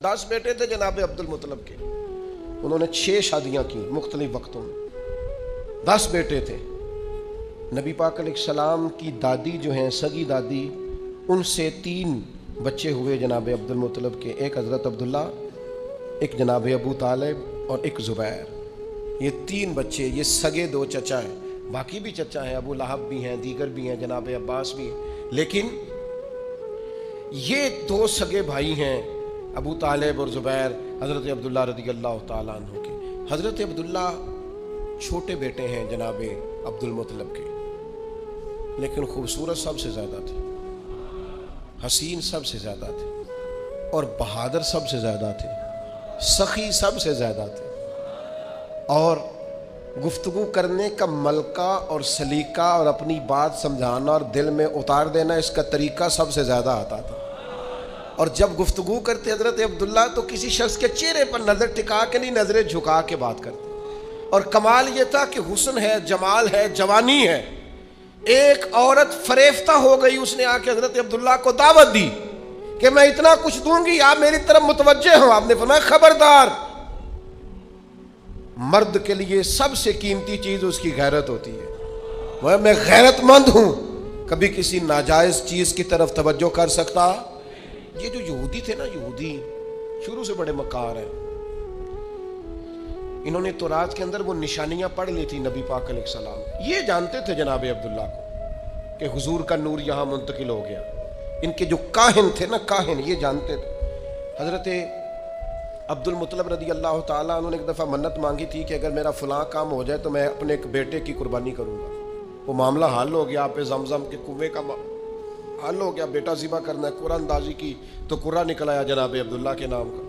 10 بیٹے تھے جناب عبد المطلب کے، انہوں نے 6 شادیاں کی مختلف وقتوں میں، 10 بیٹے تھے۔ نبی پاک علیہ السلام کی دادی جو ہیں سگی دادی، ان سے 3 بچے ہوئے جناب عبد المطلب کے، ایک حضرت عبداللہ، ایک جناب ابو طالب اور ایک زبیر۔ یہ 3 بچے، یہ سگے 2 چچا ہیں، باقی بھی چچا ہیں، ابو لہب بھی ہیں، دیگر بھی ہیں، جناب عباس بھی ہیں، لیکن یہ 2 سگے بھائی ہیں، ابو طالب اور زبیر، حضرت عبداللہ رضی اللہ تعالیٰ عنہ کے۔ حضرت عبداللہ چھوٹے بیٹے ہیں جناب عبد المطلب کے، لیکن خوبصورت سب سے زیادہ تھے، حسین سب سے زیادہ تھے، اور بہادر سب سے زیادہ تھے، سخی سب سے زیادہ تھے، اور گفتگو کرنے کا ملکہ اور سلیقہ اور اپنی بات سمجھانا اور دل میں اتار دینا، اس کا طریقہ سب سے زیادہ آتا تھا۔ اور جب گفتگو کرتے حضرت عبداللہ تو کسی شخص کے چہرے پر نظر ٹکا کے نہیں، نظریں جھکا کے بات کرتے، اور کمال یہ تھا کہ حسن ہے، جمال ہے، جوانی ہے۔ ایک عورت فریفتہ ہو گئی، اس نے آ کے حضرت عبداللہ کو دعوت دی کہ میں اتنا کچھ دوں گی، آپ میری طرف متوجہ ہوں۔ آپ نے فرمایا خبردار، مرد کے لیے سب سے قیمتی چیز اس کی غیرت ہوتی ہے، میں غیرت مند ہوں، کبھی کسی ناجائز چیز کی طرف توجہ کر سکتا۔ یہ جو یہودی تھے نا، یہودی شروع سے بڑے مکار ہیں، انہوں نے تورات کے اندر وہ نشانیاں پڑھ لی تھی نبی پاک علیہ السلام، یہ جانتے تھے جناب عبداللہ کو کہ حضور کا نور یہاں منتقل ہو گیا۔ ان کے جو کاہن تھے نا، کاہن، یہ جانتے تھے۔ حضرت عبد المطلب رضی اللہ تعالیٰ انہوں نے ایک دفعہ منت مانگی تھی کہ اگر میرا فلاں کام ہو جائے تو میں اپنے ایک بیٹے کی قربانی کروں گا۔ وہ معاملہ حل ہو گیا، آپ زمزم کے کنویں کا حل ہو گیا، بیٹا ذبح کرنا ہے، قرآن اندازی کی تو قرآن نکل آیا جناب عبداللہ کے نام کا۔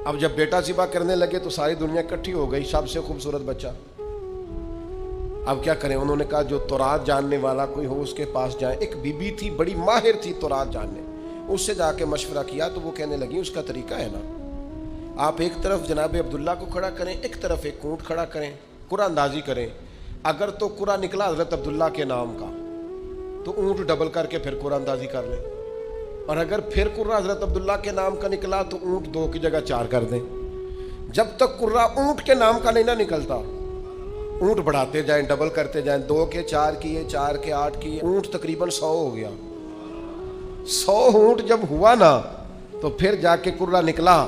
اب جب بیٹا ذبح کرنے لگے تو ساری دنیا اکٹھی ہو گئی، سب سے خوبصورت بچہ۔ اب کیا کریں؟ انہوں نے کہا جو تورات جاننے والا کوئی ہو اس کے پاس جائیں۔ ایک بی بی تھی، بڑی ماہر تھی تورات جاننے، اس سے جا کے مشورہ کیا تو وہ کہنے لگی اس کا طریقہ ہے نا، آپ ایک طرف جناب عبداللہ کو کھڑا کریں، ایک طرف ایک اونٹ کھڑا کریں، قرآن اندازی کریں۔ اگر تو قرآن نکلا حضرت عبداللہ کے نام کا تو اونٹ ڈبل کر کے پھر قرآن اندازی کر لیں، اور اگر پھر قرآن حضرت عبداللہ کے نام کا نکلا تو اونٹ 2 کی جگہ 4 کر دیں۔ جب تک قرآن اونٹ کے نام کا نہیں نہ نکلتا، اونٹ بڑھاتے جائیں، ڈبل کرتے جائیں، 2 کے 4 کیے، 4 کے 8 کیے، اونٹ تقریباً 100 ہو گیا۔ 100 اونٹ جب ہوا نا تو پھر جا کے قرآن نکلا،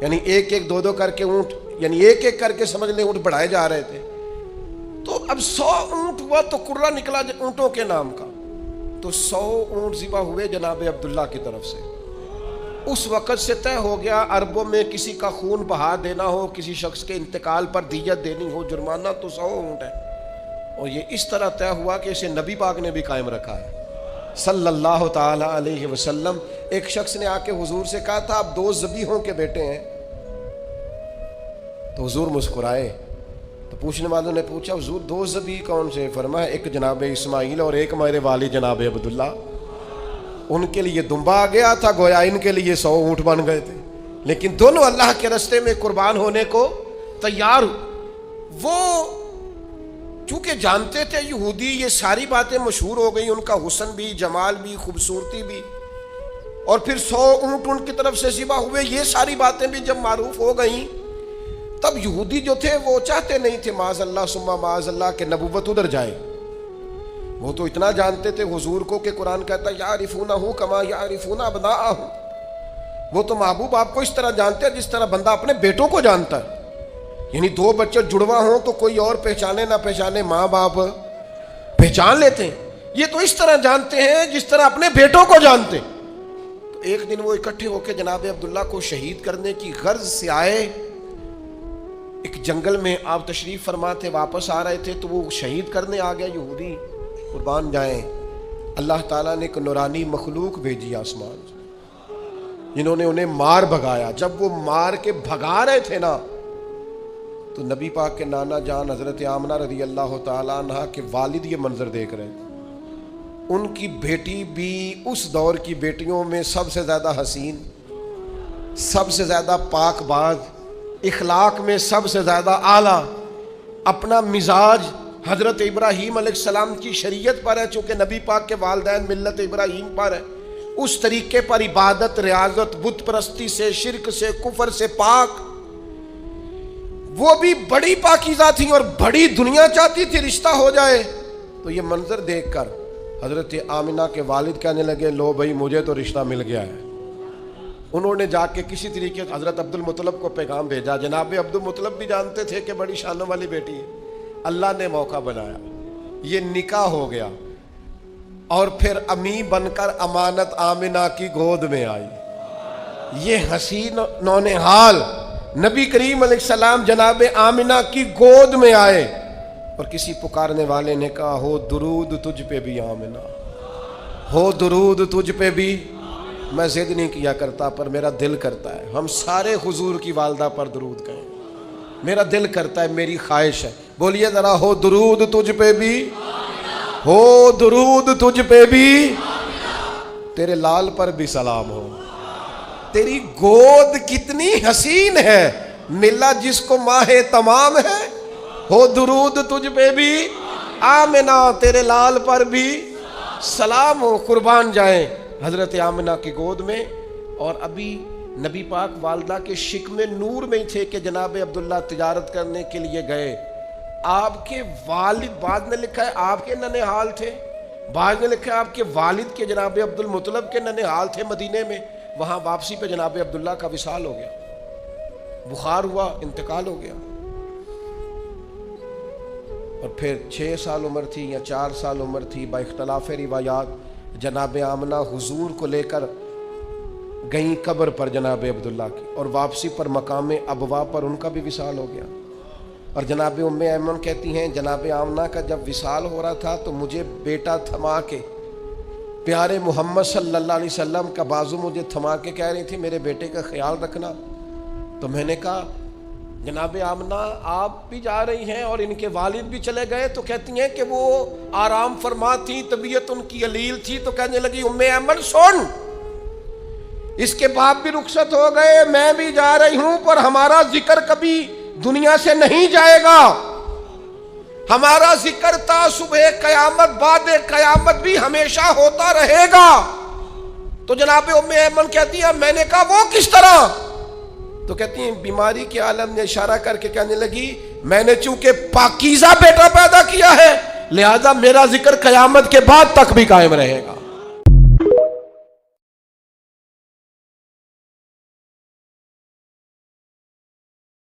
یعنی 1 1 2 2 کر کے اونٹ، یعنی 1 1 کر کے سمجھ لیں اونٹ بڑھائے جا رہے تھے۔ تو اب 100 اونٹ ہوا تو قرآن نکلا اونٹوں کے نام کا، تو 100 اونٹ ذبح ہوئے جناب عبداللہ کی طرف سے۔ اس وقت سے طے ہو گیا، عربوں میں کسی کا خون بہا دینا ہو، کسی شخص کے انتقال پر دیت دینی ہو، جرمانہ تو 100 اونٹ ہے۔ اور یہ اس طرح طے ہوا کہ اسے نبی پاک نے بھی قائم رکھا ہے صلی اللہ تعالی علیہ وسلم۔ ایک شخص نے آ کے حضور سے کہا تھا آپ 2 ذبیحوں کے بیٹے ہیں، تو حضور مسکرائے۔ تو پوچھنے والوں نے پوچھا حضور 2 ذبیح کون سے؟ فرمایا ایک جناب اسماعیل اور ایک میرے والد جناب عبداللہ۔ ان کے لیے دمبا آ گیا تھا، گویا ان کے لیے 100 اونٹ بن گئے تھے، لیکن دونوں اللہ کے راستے میں قربان ہونے کو تیار۔ وہ چونکہ جانتے تھے یہودی، یہ ساری باتیں مشہور ہو گئی، ان کا حسن بھی، جمال بھی، خوبصورتی بھی، اور پھر 100 اونٹ ان کی طرف سے ذبح ہوئے، یہ ساری باتیں بھی جب معروف ہو گئیں، تب یہودی جو تھے وہ چاہتے نہیں تھے معاذ اللہ ثم معاذ اللہ کہ نبوت ادھر جائے۔ وہ تو اتنا جانتے تھے حضور کو کہ قرآن کہتا ہے یعرفونہ کما یعرفون ابناءہم، وہ تو محبوب آپ کو اس طرح جانتے ہیں جس طرح بندہ اپنے بیٹوں کو جانتا ہے۔ یعنی 2 بچے جڑواں ہوں تو کوئی اور پہچانے نہ پہچانے، ماں باپ پہچان لیتے ہیں، یہ تو اس طرح جانتے ہیں جس طرح اپنے بیٹوں کو جانتے۔ تو ایک دن وہ اکٹھے ہو کے جناب عبداللہ کو شہید کرنے کی غرض سے آئے۔ ایک جنگل میں آپ تشریف فرما تھے، واپس آ رہے تھے تو وہ شہید کرنے آ گیا یہودی، قربان جائیں۔ اللہ تعالیٰ نے ایک نورانی مخلوق بھیجی آسمان سے، جنہوں نے انہیں مار بھگایا۔ جب وہ مار کے بھگا رہے تھے نا تو نبی پاک کے نانا جان حضرت آمنہ رضی اللہ تعالیٰ عنہ کے والد یہ منظر دیکھ رہے تھے۔ ان کی بیٹی بھی اس دور کی بیٹیوں میں سب سے زیادہ حسین، سب سے زیادہ پاک باز، اخلاق میں سب سے زیادہ اعلیٰ، اپنا مزاج حضرت ابراہیم علیہ السلام کی شریعت پر ہے، چونکہ نبی پاک کے والدین ملت ابراہیم پر ہے، اس طریقے پر عبادت، ریاضت، بت پرستی سے، شرک سے، کفر سے پاک، وہ بھی بڑی پاکیزہ تھی اور بڑی دنیا چاہتی تھی رشتہ ہو جائے. تو یہ منظر دیکھ کر حضرت آمنہ کے والد کہنے لگے لو بھائی مجھے تو رشتہ مل گیا ہے. انہوں نے جا کے کسی طریقے سے حضرت عبد المطلب کو پیغام بھیجا. جناب عبد المطلب بھی جانتے تھے کہ بڑی شانوں والی بیٹی ہے. اللہ نے موقع بنایا, یہ نکاح ہو گیا, اور پھر امی بن کر امانت آمنہ کی گود میں آئی. یہ حسین نونہال نبی کریم علیہ السلام جناب آمنہ کی گود میں آئے, اور کسی پکارنے والے نے کہا ہو درود تجھ پہ بھی آمنہ, ہو درود تجھ پہ بھی. میں ضد نہیں کیا کرتا پر میرا دل کرتا ہے ہم سارے حضور کی والدہ پر درود کہیں. میرا دل کرتا ہے, میری خواہش ہے. بولیے ذرا, ہو درود تجھ پہ بھی, ہو درود تجھ پہ بھی, تیرے لال پر بھی سلام ہو. تیری گود کتنی حسین ہے, ملا جس کو ماہ تمام ہے. ہو درود تجھ پہ بھی آمنہ, تیرے لال پر بھی سلام ہو. قربان جائیں حضرت آمنہ کی گود میں. اور ابھی نبی پاک والدہ کے شکم نور میں ہی تھے کہ جناب عبداللہ تجارت کرنے کے لیے گئے. آپ کے والد, بعد نے لکھا ہے آپ کے ننہال تھے, بعد نے لکھا ہے آپ کے والد کے جناب عبد المطلب کے ننہال تھے مدینے میں. وہاں واپسی پہ جناب عبداللہ کا وصال ہو گیا, بخار ہوا, انتقال ہو گیا. اور پھر 6 سال عمر تھی یا 4 سال عمر تھی, با اختلاف روایات جناب آمنہ حضور کو لے کر گئیں قبر پر جناب عبداللہ کی, اور واپسی پر مقام ابوا پر ان کا بھی وصال ہو گیا. اور جناب ام ایمن کہتی ہیں جناب آمنہ کا جب وصال ہو رہا تھا تو مجھے بیٹا تھما کے, پیارے محمد صلی اللہ علیہ وسلم کا بازو مجھے تھما کے کہہ رہی تھی میرے بیٹے کا خیال رکھنا. تو میں نے کہا جناب آمنہ آپ بھی جا رہی ہیں اور ان کے والد بھی چلے گئے. تو کہتی ہیں کہ وہ آرام فرما تھی, طبیعت ان کی علیل تھی. تو کہنے لگی ام ایمن سن, اس کے باپ بھی رخصت ہو گئے, میں بھی جا رہی ہوں, پر ہمارا ذکر کبھی دنیا سے نہیں جائے گا. ہمارا ذکر تا صبح قیامت بعد قیامت بھی ہمیشہ ہوتا رہے گا. تو جناب ام ایمن کہتی ہے میں نے کہا وہ کس طرح؟ تو کہتی ہیں بیماری کے عالم نے اشارہ کر کے کہنے لگی میں نے چونکہ پاکیزہ بیٹا پیدا کیا ہے لہذا میرا ذکر قیامت کے بعد تک بھی قائم رہے گا.